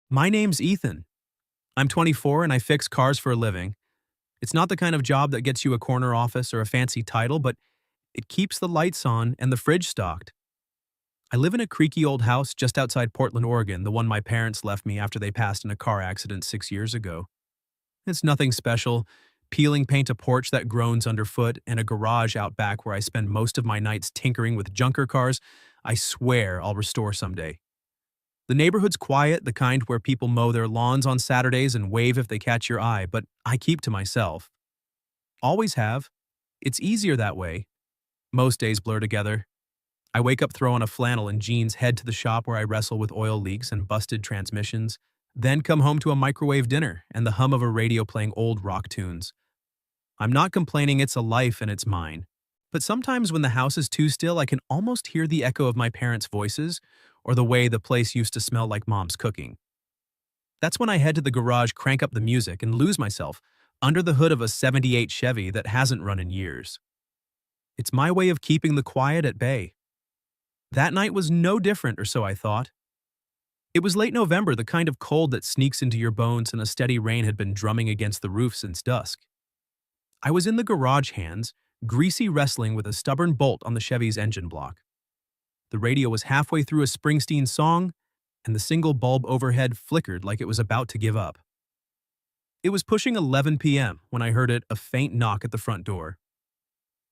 My name's Ethan. I'm 24 and I fix cars for a living. It's not the kind of job that gets you a corner office or a fancy title, but it keeps the lights on and the fridge stocked. I live in a creaky old house just outside Portland, Oregon, the one my parents left me after they passed in a car accident 6 years ago. It's nothing special. Peeling paint a porch that groans underfoot and a garage out back where I spend most of my nights tinkering with junker cars, I swear I'll restore someday. The neighborhood's quiet, the kind where people mow their lawns on Saturdays and wave if they catch your eye, but I keep to myself. Always have. It's easier that way. Most days blur together. I wake up, throw on a flannel and jeans, head to the shop where I wrestle with oil leaks and busted transmissions, then come home to a microwave dinner and the hum of a radio playing old rock tunes. I'm not complaining, it's a life and it's mine. But sometimes when the house is too still, I can almost hear the echo of my parents' voices or the way the place used to smell like mom's cooking. That's when I head to the garage, crank up the music, and lose myself under the hood of a '78 Chevy that hasn't run in years. It's my way of keeping the quiet at bay. That night was no different, or so I thought. It was late November, the kind of cold that sneaks into your bones, and a steady rain had been drumming against the roof since dusk. I was in the garage hands, greasy wrestling with a stubborn bolt on the Chevy's engine block. The radio was halfway through a Springsteen song, and the single bulb overhead flickered like it was about to give up. It was pushing 11 p.m. when I heard a faint knock at the front door.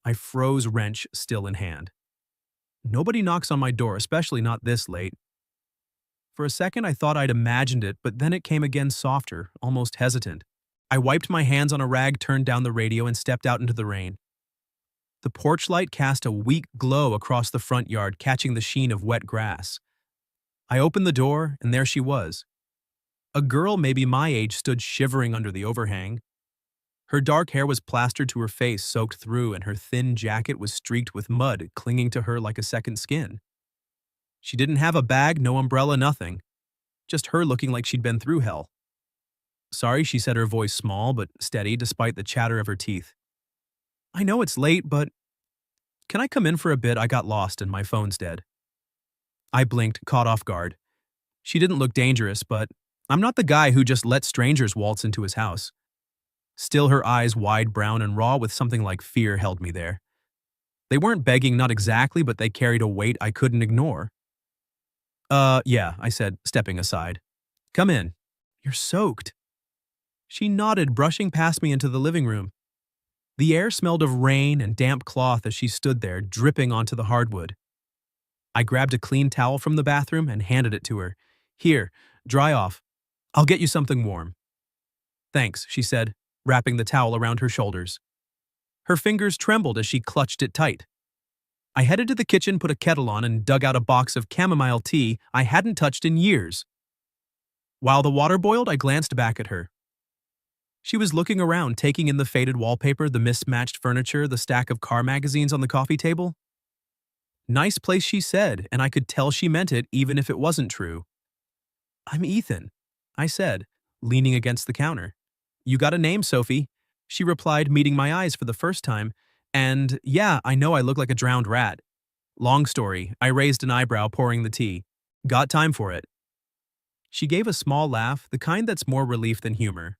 I froze, wrench still in hand. Nobody knocks on my door, especially not this late. For a second I thought I'd imagined it, but then it came again, softer, almost hesitant. I wiped my hands on a rag, turned down the radio, and stepped out into the rain. The porch light cast a weak glow across the front yard, catching the sheen of wet grass. I opened the door, and there she was. A girl maybe my age stood shivering under the overhang. Her dark hair was plastered to her face, soaked through, and her thin jacket was streaked with mud, clinging to her like a second skin. She didn't have a bag, no umbrella, nothing. Just her looking like she'd been through hell. "Sorry," she said, her voice small but steady despite the chatter of her teeth. "I know it's late, but can I come in for a bit? I got lost and my phone's dead." I blinked, caught off guard. She didn't look dangerous, but I'm not the guy who just lets strangers waltz into his house. Still, her eyes, wide, brown, and raw with something like fear, held me there. They weren't begging, not exactly, but they carried a weight I couldn't ignore. Yeah," I said, stepping aside. "Come in. You're soaked." She nodded, brushing past me into the living room. The air smelled of rain and damp cloth as she stood there, dripping onto the hardwood. I grabbed a clean towel from the bathroom and handed it to her. "Here, dry off. I'll get you something warm." "Thanks," she said, wrapping the towel around her shoulders. Her fingers trembled as she clutched it tight. I headed to the kitchen, put a kettle on, and dug out a box of chamomile tea I hadn't touched in years. While the water boiled, I glanced back at her. She was looking around, taking in the faded wallpaper, the mismatched furniture, the stack of car magazines on the coffee table. "Nice place," she said, and I could tell she meant it even if it wasn't true. "I'm Ethan," I said, leaning against the counter. "You got a name, Sophie," she replied, meeting my eyes for the first time. "And yeah, I know I look like a drowned rat." "Long story," I raised an eyebrow, pouring the tea. "Got time for it?" She gave a small laugh, the kind that's more relief than humor.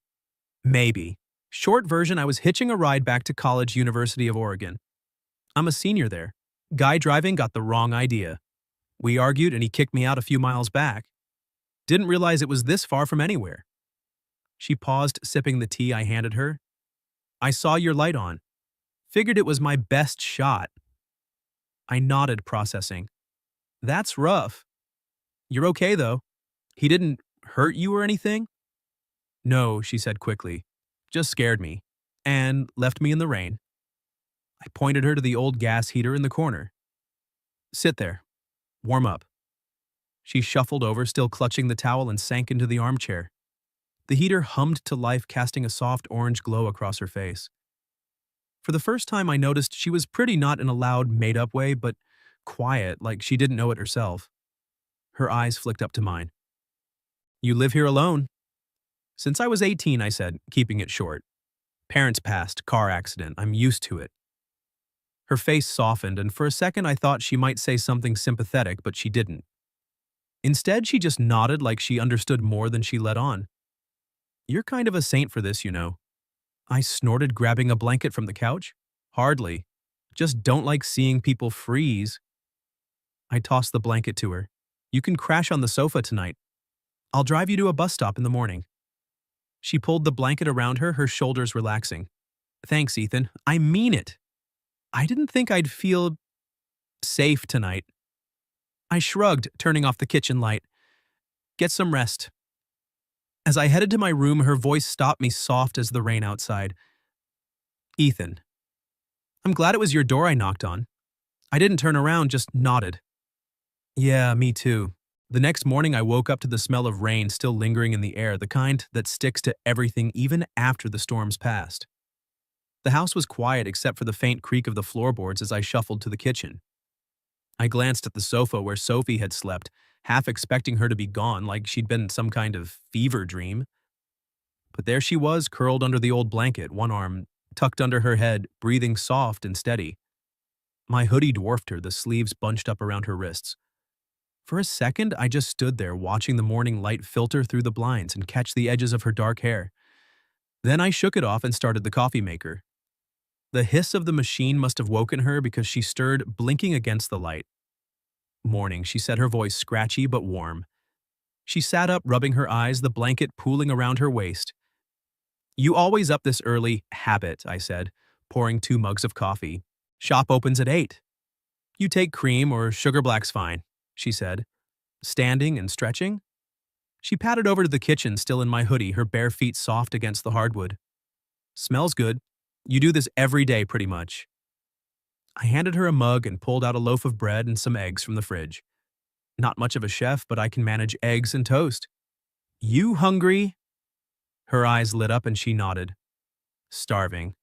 "Maybe. Short version, I was hitching a ride back to college, University of Oregon. I'm a senior there. Guy driving got the wrong idea. We argued and he kicked me out a few miles back. Didn't realize it was this far from anywhere." She paused, sipping the tea I handed her. "I saw your light on. Figured it was my best shot." I nodded, processing. "That's rough. You're okay, though. He didn't hurt you or anything?" "No," she said quickly. "Just scared me. And left me in the rain." I pointed her to the old gas heater in the corner. "Sit there. Warm up." She shuffled over, still clutching the towel, and sank into the armchair. The heater hummed to life, casting a soft orange glow across her face. For the first time, I noticed she was pretty, not in a loud, made-up way, but quiet, like she didn't know it herself. Her eyes flicked up to mine. "You live here alone?" "Since I was 18, I said, keeping it short. "Parents passed, car accident, I'm used to it." Her face softened, and for a second I thought she might say something sympathetic, but she didn't. Instead, she just nodded like she understood more than she let on. You're kind of a saint for this, you know. I snorted, grabbing a blanket from the couch. Hardly. Just don't like seeing people freeze. I tossed the blanket to her. You can crash on the sofa tonight. I'll drive you to a bus stop in the morning. She pulled the blanket around her, her shoulders relaxing. Thanks, Ethan. I mean it. I didn't think I'd feel safe tonight. I shrugged, turning off the kitchen light. Get some rest. As I headed to my room, her voice stopped me, soft as the rain outside. Ethan. I'm glad it was your door I knocked on. I didn't turn around, just nodded. Yeah, me too. The next morning I woke up to the smell of rain still lingering in the air, the kind that sticks to everything even after the storm's passed. The house was quiet except for the faint creak of the floorboards as I shuffled to the kitchen. I glanced at the sofa where Sophie had slept, half expecting her to be gone like she'd been in some kind of fever dream. But there she was, curled under the old blanket, one arm tucked under her head, breathing soft and steady. My hoodie dwarfed her, the sleeves bunched up around her wrists. For a second, I just stood there watching the morning light filter through the blinds and catch the edges of her dark hair. Then I shook it off and started the coffee maker. The hiss of the machine must have woken her because she stirred, blinking against the light. Morning, she said, her voice scratchy but warm. She sat up, rubbing her eyes, the blanket pooling around her waist. You always up this early? Habit, I said, pouring 2 mugs of coffee. Shop opens at 8. You take cream or sugar black's fine, she said, standing and stretching. She padded over to the kitchen, still in my hoodie, her bare feet soft against the hardwood. Smells good. You do this every day, pretty much. I handed her a mug and pulled out a loaf of bread and some eggs from the fridge. Not much of a chef, but I can manage eggs and toast. You hungry? Her eyes lit up and she nodded. Starving.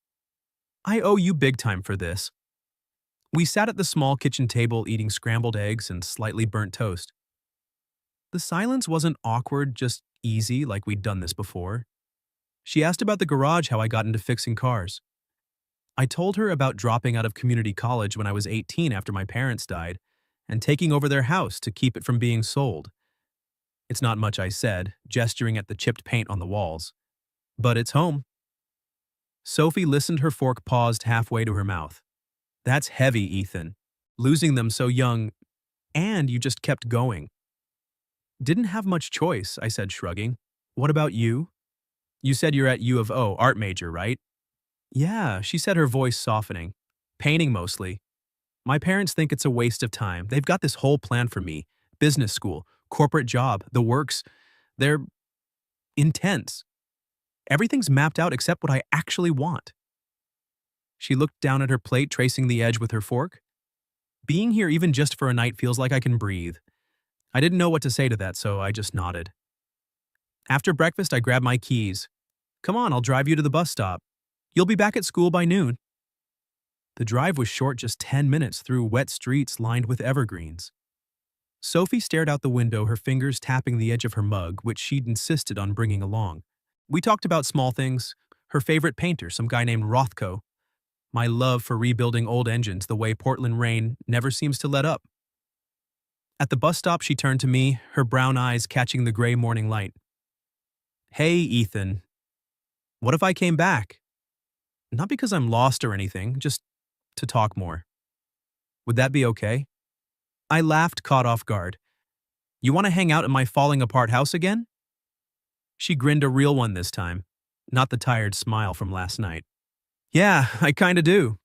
I owe you big time for this. We sat at the small kitchen table eating scrambled eggs and slightly burnt toast. The silence wasn't awkward, just easy, like we'd done this before. She asked about the garage, how I got into fixing cars. I told her about dropping out of community college when I was 18 after my parents died, and taking over their house to keep it from being sold. It's not much I said, gesturing at the chipped paint on the walls. But it's home. Sophie listened, her fork paused halfway to her mouth. That's heavy, Ethan. Losing them so young, and you just kept going. Didn't have much choice, I said, shrugging. What about you? You said you're at U of O, art major, right? Yeah, she said, her voice softening. Painting mostly. My parents think it's a waste of time. They've got this whole plan for me. Business school, corporate job, the works. They're intense. Everything's mapped out except what I actually want. She looked down at her plate, tracing the edge with her fork. Being here even just for a night feels like I can breathe. I didn't know what to say to that, so I just nodded. After breakfast, I grabbed my keys. Come on, I'll drive you to the bus stop. You'll be back at school by noon. The drive was short, just 10 minutes through wet streets lined with evergreens. Sophie stared out the window, her fingers tapping the edge of her mug, which she'd insisted on bringing along. We talked about small things, her favorite painter, some guy named Rothko, my love for rebuilding old engines, the way Portland rain never seems to let up. At the bus stop, she turned to me, her brown eyes catching the gray morning light. Hey, Ethan. What if I came back? Not because I'm lost or anything, just to talk more. Would that be okay? I laughed, caught off guard. You want to hang out at my falling apart house again? She grinned, a real one this time, not the tired smile from last night. Yeah, I kinda do.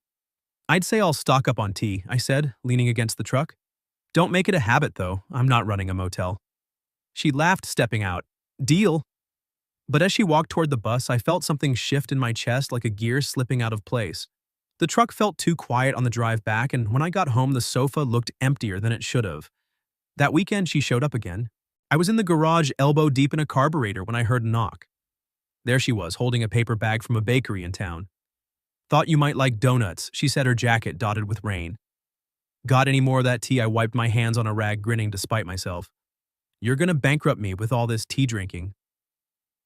I'd say I'll stock up on tea, I said, leaning against the truck. Don't make it a habit, though. I'm not running a motel. She laughed, stepping out. Deal. But as she walked toward the bus, I felt something shift in my chest, like a gear slipping out of place. The truck felt too quiet on the drive back, and when I got home, the sofa looked emptier than it should have. That weekend, she showed up again. I was in the garage, elbow deep in a carburetor, when I heard a knock. There she was, holding a paper bag from a bakery in town. Thought you might like donuts, she said, her jacket dotted with rain. Got any more of that tea? I wiped my hands on a rag, grinning despite myself. You're gonna bankrupt me with all this tea drinking.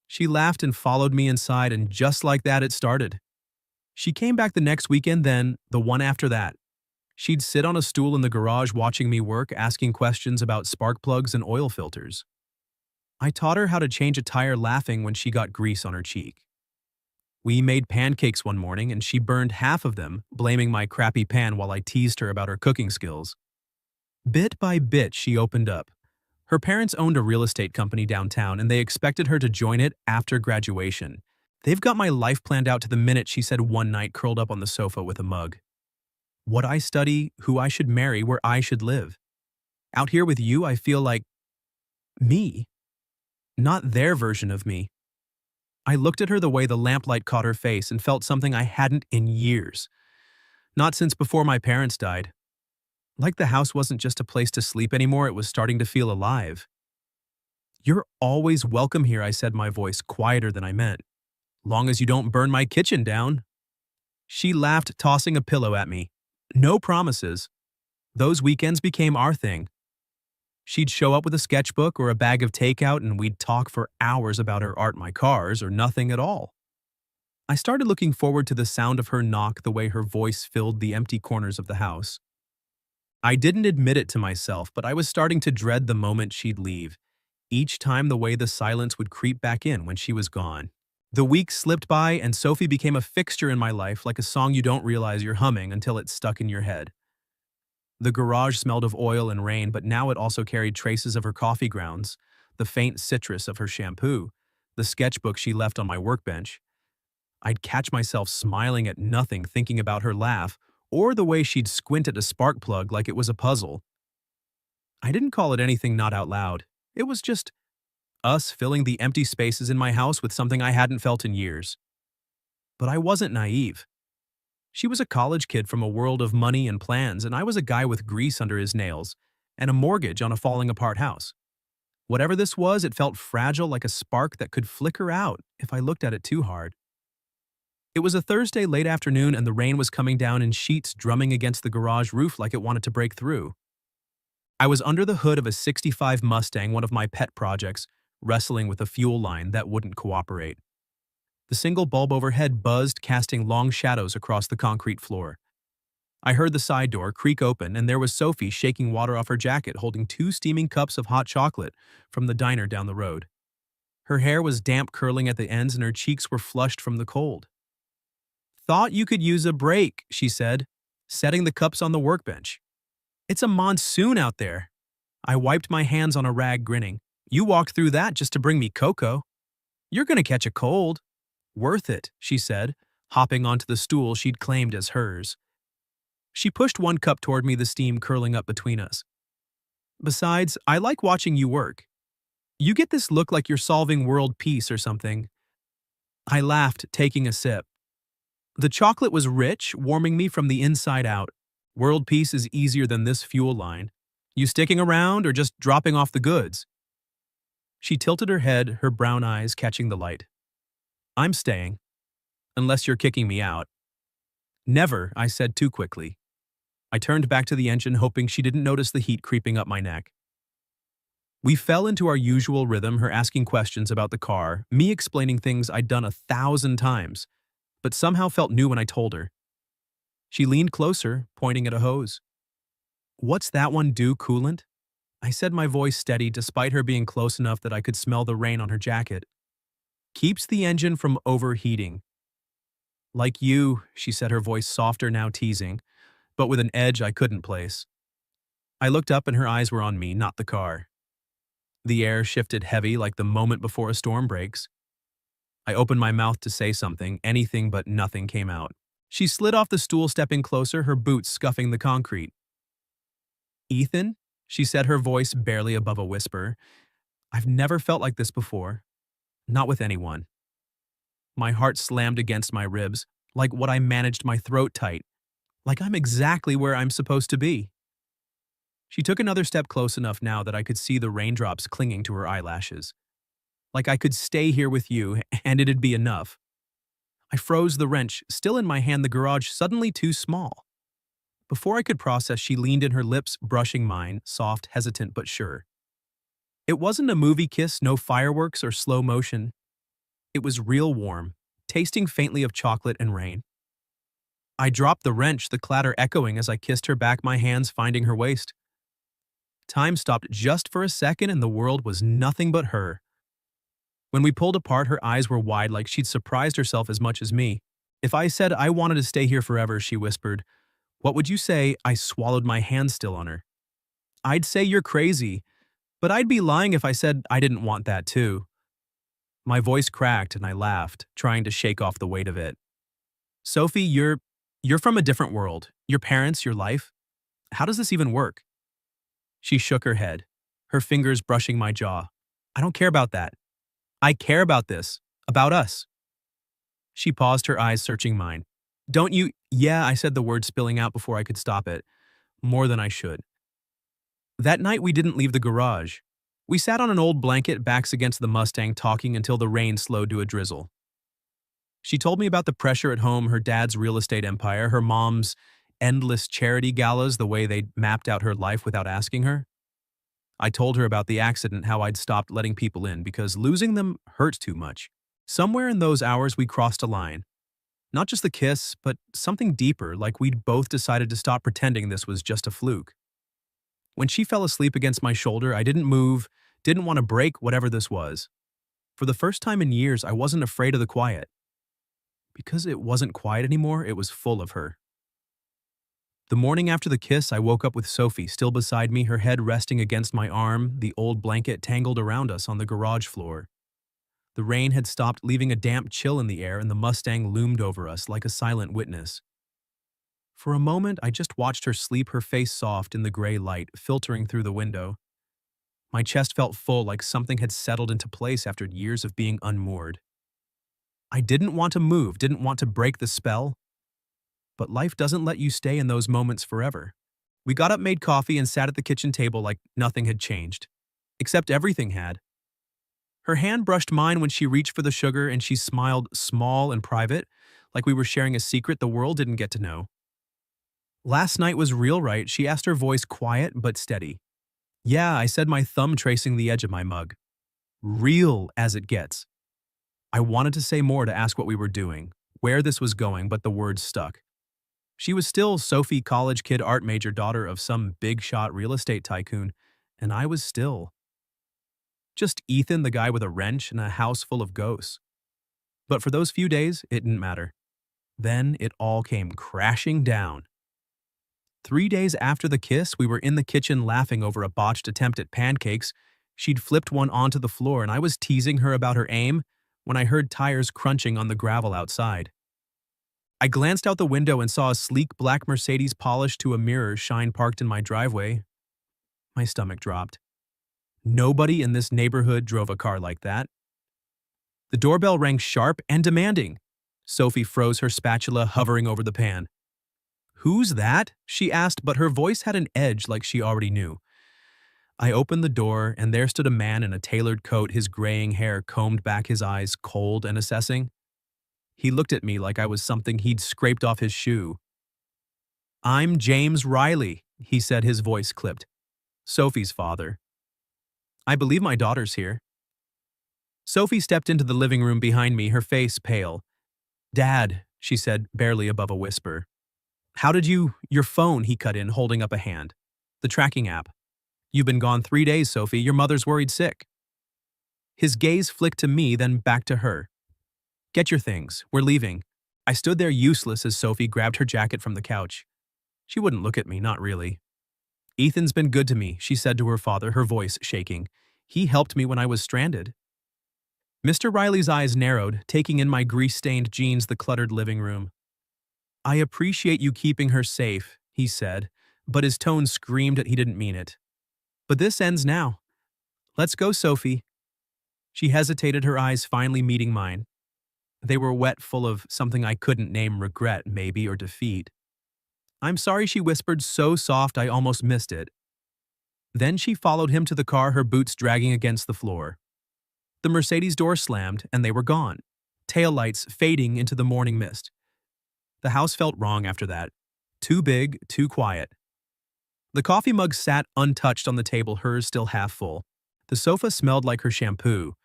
She laughed and followed me inside, and just like that, it started. She came back the next weekend, then the one after that. She'd sit on a stool in the garage watching me work, asking questions about spark plugs and oil filters. I taught her how to change a tire, laughing when she got grease on her cheek. We made pancakes one morning and she burned half of them, blaming my crappy pan while I teased her about her cooking skills. Bit by bit, she opened up. Her parents owned a real estate company downtown and they expected her to join it after graduation. "They've got my life planned out to the minute," she said one night, curled up on the sofa with a mug. "What I study, who I should marry, where I should live. Out here with you, I feel like me, not their version of me." I looked at her the way the lamplight caught her face and felt something I hadn't in years. Not since before my parents died. Like the house wasn't just a place to sleep anymore, it was starting to feel alive. "You're always welcome here," I said, my voice quieter than I meant. "Long as you don't burn my kitchen down." She laughed, tossing a pillow at me. No promises. Those weekends became our thing. She'd show up with a sketchbook or a bag of takeout and we'd talk for hours about her art, my cars, or nothing at all. I started looking forward to the sound of her knock, the way her voice filled the empty corners of the house. I didn't admit it to myself, but I was starting to dread the moment she'd leave, each time the way the silence would creep back in when she was gone. The weeks slipped by and Sophie became a fixture in my life, like a song you don't realize you're humming until it's stuck in your head. The garage smelled of oil and rain, but now it also carried traces of her coffee grounds, the faint citrus of her shampoo, the sketchbook she left on my workbench. I'd catch myself smiling at nothing, thinking about her laugh, or the way she'd squint at a spark plug like it was a puzzle. I didn't call it anything, not out loud. It was just us filling the empty spaces in my house with something I hadn't felt in years. But I wasn't naive. She was a college kid from a world of money and plans, and I was a guy with grease under his nails and a mortgage on a falling-apart house. Whatever this was, it felt fragile, like a spark that could flicker out if I looked at it too hard. It was a Thursday late afternoon, and the rain was coming down in sheets, drumming against the garage roof like it wanted to break through. I was under the hood of a '65 Mustang, one of my pet projects, wrestling with a fuel line that wouldn't cooperate. The single bulb overhead buzzed, casting long shadows across the concrete floor. I heard the side door creak open, and there was Sophie shaking water off her jacket, holding 2 steaming cups of hot chocolate from the diner down the road. Her hair was damp, curling at the ends, and her cheeks were flushed from the cold. "Thought you could use a break," she said, setting the cups on the workbench. "It's a monsoon out there." I wiped my hands on a rag, grinning. "You walked through that just to bring me cocoa. You're gonna catch a cold." "Worth it," she said, hopping onto the stool she'd claimed as hers. She pushed one cup toward me, the steam curling up between us. "Besides, I like watching you work. You get this look like you're solving world peace or something." I laughed, taking a sip. The chocolate was rich, warming me from the inside out. "World peace is easier than this fuel line. You sticking around or just dropping off the goods?" She tilted her head, her brown eyes catching the light. "I'm staying. Unless you're kicking me out." "Never," I said too quickly. I turned back to the engine, hoping she didn't notice the heat creeping up my neck. We fell into our usual rhythm, her asking questions about the car, me explaining things I'd done 1,000 times, but somehow felt new when I told her. She leaned closer, pointing at a hose. "What's that one do, coolant?" I said, my voice steady despite her being close enough that I could smell the rain on her jacket. "Keeps the engine from overheating." "Like you," she said, her voice softer, now teasing, but with an edge I couldn't place. I looked up and her eyes were on me, not the car. The air shifted heavy, like the moment before a storm breaks. I opened my mouth to say something, anything, but nothing came out. She slid off the stool, stepping closer, her boots scuffing the concrete. "Ethan," she said, her voice barely above a whisper. "I've never felt like this before. Not with anyone." My heart slammed against my ribs, like what I managed my throat tight, like I'm exactly where I'm supposed to be. She took another step, close enough now that I could see the raindrops clinging to her eyelashes. "Like I could stay here with you, and it'd be enough." I froze, the wrench still in my hand, the garage suddenly too small. Before I could process, she leaned in, her lips brushing mine, soft, hesitant but sure. It wasn't a movie kiss, no fireworks or slow motion. It was real warm, tasting faintly of chocolate and rain. I dropped the wrench, the clatter echoing as I kissed her back, my hands finding her waist. Time stopped just for a second and the world was nothing but her. When we pulled apart, her eyes were wide like she'd surprised herself as much as me. If I said I wanted to stay here forever, she whispered, what would you say? I swallowed, my hand still on her. I'd say you're crazy, but I'd be lying if I said I didn't want that too. My voice cracked and I laughed, trying to shake off the weight of it. Sophie, you're from a different world. Your parents, your life. How does this even work? She shook her head, her fingers brushing my jaw. I don't care about that. I care about this. About us. She paused, her eyes searching mine. Don't you? Yeah, I said, the word spilling out before I could stop it. More than I should. That night we didn't leave the garage. We sat on an old blanket, backs against the Mustang, talking until the rain slowed to a drizzle. She told me about the pressure at home, her dad's real estate empire, her mom's endless charity galas, the way they'd mapped out her life without asking her. I told her about the accident, how I'd stopped letting people in because losing them hurts too much. Somewhere in those hours we crossed a line. Not just the kiss, but something deeper, like we'd both decided to stop pretending this was just a fluke. When she fell asleep against my shoulder, I didn't move, didn't want to break whatever this was. For the first time in years, I wasn't afraid of the quiet. Because it wasn't quiet anymore, it was full of her. The morning after the kiss, I woke up with Sophie still beside me, her head resting against my arm, the old blanket tangled around us on the garage floor. The rain had stopped, leaving a damp chill in the air, and the Mustang loomed over us like a silent witness. For a moment, I just watched her sleep, her face soft in the gray light filtering through the window. My chest felt full, like something had settled into place after years of being unmoored. I didn't want to move, didn't want to break the spell. But life doesn't let you stay in those moments forever. We got up, made coffee, and sat at the kitchen table like nothing had changed. Except everything had. Her hand brushed mine when she reached for the sugar, and she smiled small and private, like we were sharing a secret the world didn't get to know. Last night was real, right? She asked, her voice quiet but steady. Yeah, I said, my thumb tracing the edge of my mug. Real as it gets. I wanted to say more, to ask what we were doing, where this was going, but the words stuck. She was still Sophie, college kid, art major, daughter of some big-shot real estate tycoon, and I was still just Ethan, the guy with a wrench and a house full of ghosts. But for those few days, it didn't matter. Then it all came crashing down. 3 days after the kiss, we were in the kitchen laughing over a botched attempt at pancakes. She'd flipped one onto the floor, and I was teasing her about her aim when I heard tires crunching on the gravel outside. I glanced out the window and saw a sleek black Mercedes polished to a mirror shine parked in my driveway. My stomach dropped. Nobody in this neighborhood drove a car like that. The doorbell rang sharp and demanding. Sophie froze, her spatula hovering over the pan. Who's that? She asked, but her voice had an edge like she already knew. I opened the door, and there stood a man in a tailored coat, his graying hair combed back, his eyes cold and assessing. He looked at me like I was something he'd scraped off his shoe. I'm James Riley, he said, his voice clipped. Sophie's father. I believe my daughter's here. Sophie stepped into the living room behind me, her face pale. Dad, she said, barely above a whisper. How did your phone, he cut in, holding up a hand. The tracking app. You've been gone 3 days, Sophie. Your mother's worried sick. His gaze flicked to me, then back to her. Get your things. We're leaving. I stood there useless as Sophie grabbed her jacket from the couch. She wouldn't look at me, not really. Ethan's been good to me, she said to her father, her voice shaking. He helped me when I was stranded. Mr. Riley's eyes narrowed, taking in my grease-stained jeans, the cluttered living room. I appreciate you keeping her safe, he said, but his tone screamed that he didn't mean it. But this ends now. Let's go, Sophie. She hesitated, her eyes finally meeting mine. They were wet, full of something I couldn't name, regret, maybe, or defeat. I'm sorry, she whispered, so soft I almost missed it. Then she followed him to the car, her boots dragging against the floor. The Mercedes door slammed, and they were gone, taillights fading into the morning mist. The house felt wrong after that. Too big, too quiet. The coffee mug sat untouched on the table, hers still half full. The sofa smelled like her shampoo,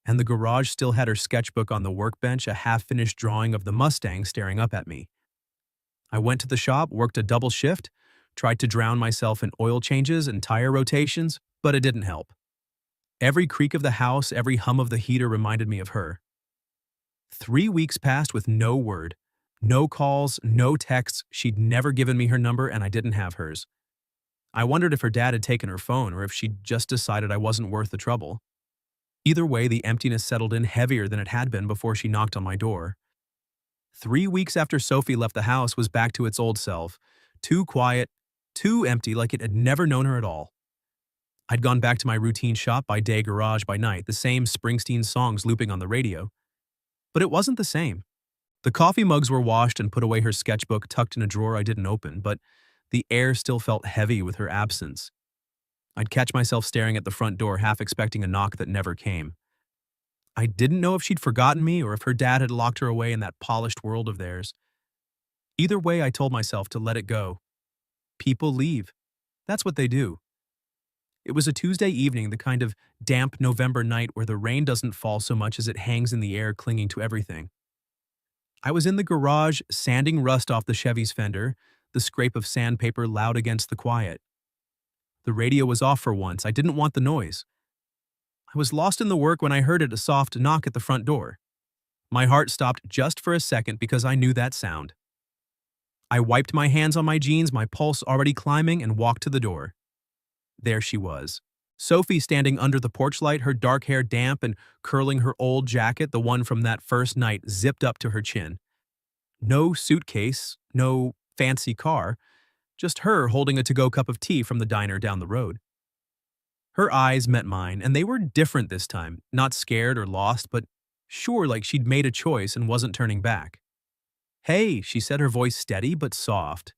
and the garage still had her sketchbook on the workbench, a half-finished drawing of the Mustang staring up at me. I went to the shop, worked a double shift, tried to drown myself in oil changes and tire rotations, but it didn't help. Every creak of the house, every hum of the heater reminded me of her. 3 weeks passed with no word. No calls, no texts. She'd never given me her number and I didn't have hers. I wondered if her dad had taken her phone or if she'd just decided I wasn't worth the trouble. Either way, the emptiness settled in heavier than it had been before she knocked on my door. 3 weeks after Sophie left the house was back to its old self, too quiet, too empty, like it had never known her at all. I'd gone back to my routine shop by day, garage by night, the same Springsteen songs looping on the radio. But it wasn't the same. The coffee mugs were washed and put away, her sketchbook tucked in a drawer I didn't open, but the air still felt heavy with her absence. I'd catch myself staring at the front door, half expecting a knock that never came. I didn't know if she'd forgotten me or if her dad had locked her away in that polished world of theirs. Either way, I told myself to let it go. People leave. That's what they do. It was a Tuesday evening, the kind of damp November night where the rain doesn't fall so much as it hangs in the air, clinging to everything. I was in the garage, sanding rust off the Chevy's fender, the scrape of sandpaper loud against the quiet. The radio was off for once. I didn't want the noise. I was lost in the work when I heard it, a soft knock at the front door. My heart stopped just for a second because I knew that sound. I wiped my hands on my jeans, my pulse already climbing, and walked to the door. There she was. Sophie standing under the porch light, her dark hair damp and curling, her old jacket, the one from that first night, zipped up to her chin. No suitcase, no fancy car, just her holding a to-go cup of tea from the diner down the road. Her eyes met mine, and they were different this time, not scared or lost, but sure, like she'd made a choice and wasn't turning back. "Hey," she said, her voice steady but soft.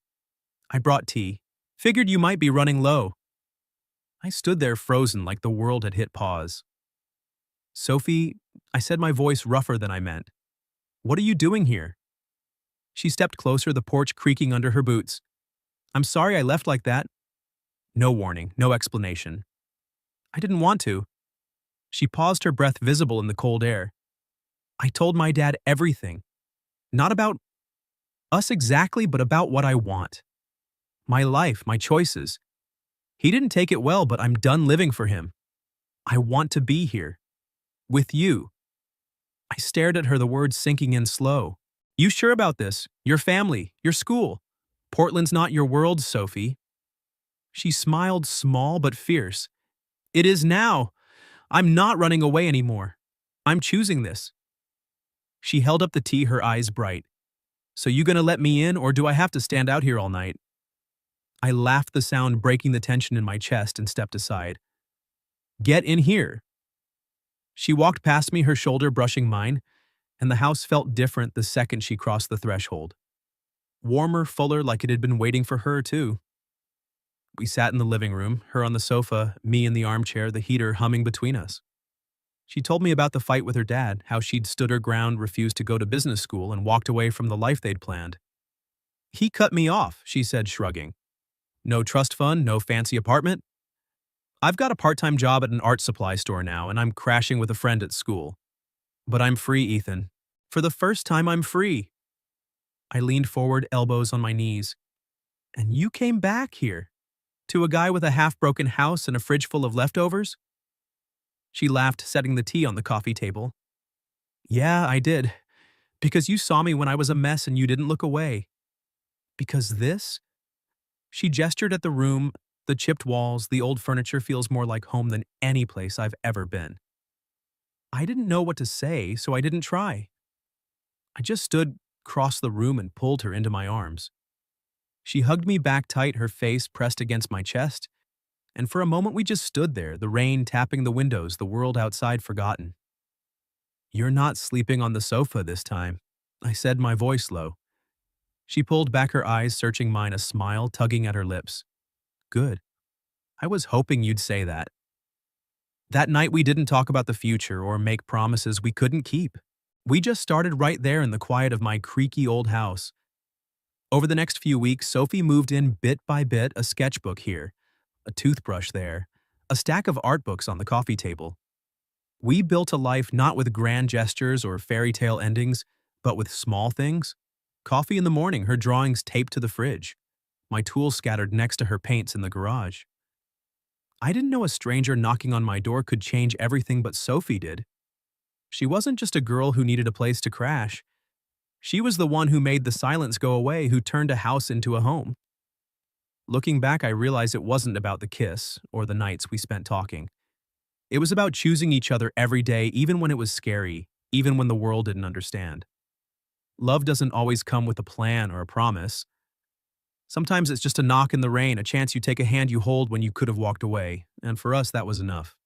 "I brought tea. Figured you might be running low." I stood there frozen, like the world had hit pause. "Sophie," I said, my voice rougher than I meant. "What are you doing here?" She stepped closer, the porch creaking under her boots. "I'm sorry I left like that." No warning, no explanation. "I didn't want to." She paused, her breath visible in the cold air. "I told my dad everything. Not about us exactly, but about what I want. My life, my choices. He didn't take it well, but I'm done living for him. I want to be here. With you." I stared at her, the words sinking in slow. "You sure about this? Your family, your school. Portland's not your world, Sophie." She smiled, small but fierce. "It is now. I'm not running away anymore. I'm choosing this." She held up the tea, her eyes bright. "So you gonna let me in, or do I have to stand out here all night?" I laughed, the sound breaking the tension in my chest, and stepped aside. "Get in here." She walked past me, her shoulder brushing mine, and the house felt different the second she crossed the threshold. Warmer, fuller, like it had been waiting for her, too. We sat in the living room, her on the sofa, me in the armchair, the heater humming between us. She told me about the fight with her dad, how she'd stood her ground, refused to go to business school, and walked away from the life they'd planned. "He cut me off," she said, shrugging. "No trust fund, no fancy apartment. I've got a part-time job at an art supply store now, and I'm crashing with a friend at school. But I'm free, Ethan. For the first time, I'm free." I leaned forward, elbows on my knees. "And you came back here? To a guy with a half-broken house and a fridge full of leftovers?" She laughed, setting the tea on the coffee table. "Yeah, I did. Because you saw me when I was a mess and you didn't look away. Because this?" She gestured at the room. The chipped walls, the old furniture feels more like home than any place I've ever been. I didn't know what to say, so I didn't try. I just stood across the room and pulled her into my arms. She hugged me back tight, her face pressed against my chest, and for a moment we just stood there, the rain tapping the windows, the world outside forgotten. "You're not sleeping on the sofa this time," I said, my voice low. She pulled back, her eyes searching mine, a smile tugging at her lips. "Good. I was hoping you'd say that." That night we didn't talk about the future or make promises we couldn't keep. We just started right there in the quiet of my creaky old house. Over the next few weeks, Sophie moved in bit by bit, a sketchbook here, a toothbrush there, a stack of art books on the coffee table. We built a life not with grand gestures or fairy tale endings, but with small things. Coffee in the morning, her drawings taped to the fridge. My tools scattered next to her paints in the garage. I didn't know a stranger knocking on my door could change everything, but Sophie did. She wasn't just a girl who needed a place to crash. She was the one who made the silence go away, who turned a house into a home. Looking back, I realized it wasn't about the kiss or the nights we spent talking. It was about choosing each other every day, even when it was scary, even when the world didn't understand. Love doesn't always come with a plan or a promise. Sometimes it's just a knock in the rain, a chance you take a hand you hold when you could have walked away, and for us that was enough.